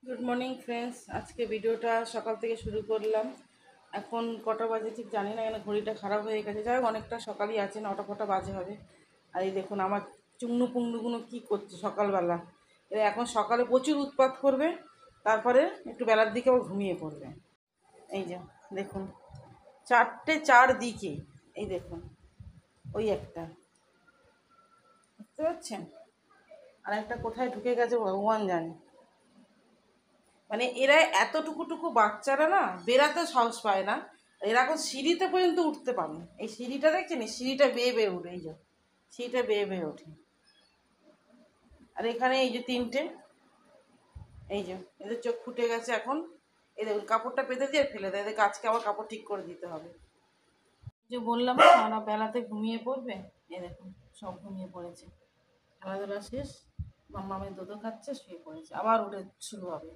Good morning friends, আজকে ভিডিওটা সকাল থেকে শুরু করলাম। এখন কটা বাজে ঠিক জানি না, কেন ঘড়িটা খারাপ হয়ে গেছে। যাই হোক, অনেকটা সকালই আছে, 9টা ফটা বাজে হবে। আর এই দেখুন আমার চুংনু পুংনুগুলো কী করছে সকালবেলা। এরা এখন সকালে প্রচুর উৎপাত করবে, তারপরে একটু বেলার দিকে আবার ঘুমিয়ে পড়বে। এই যে দেখুন, 4টে 4 দিকে, এই দেখুন ওই একটা, বুঝতে পারছেন? আর একটা কোথায় ঢুকে গেছে ভগবান জানে। মানে এরা এতটুকু বাচ্চারা না বেরাতে সাহস পায় না। এরা এখন সিঁড়িতে পর্যন্ত উঠতে পারে। এই সিঁড়িটা দেখছেন, এই সিঁড়িটা বেয়ে বেয়ে উঠে, এই যে সিঁড়িটা বেয়ে বেয়ে ওঠে। আর এখানে এই যে 3টে, এই যে এদের চোখ ফুটে গেছে এখন। এই দেখুন কাপড়টা পেতে দিয়ে ফেলে দেয়, এদেরকে আজকে আবার কাপড় ঠিক করে দিতে হবে। যে বললাম না ওরা বেলাতে ঘুমিয়ে পড়বে, এই দেখুন সব ঘুমিয়ে পড়েছে। খেলাধুলা শেষ, মাম্মামের দুধও খাচ্ছে, শুয়ে পড়েছে, আবার উঠে শুরু হবে।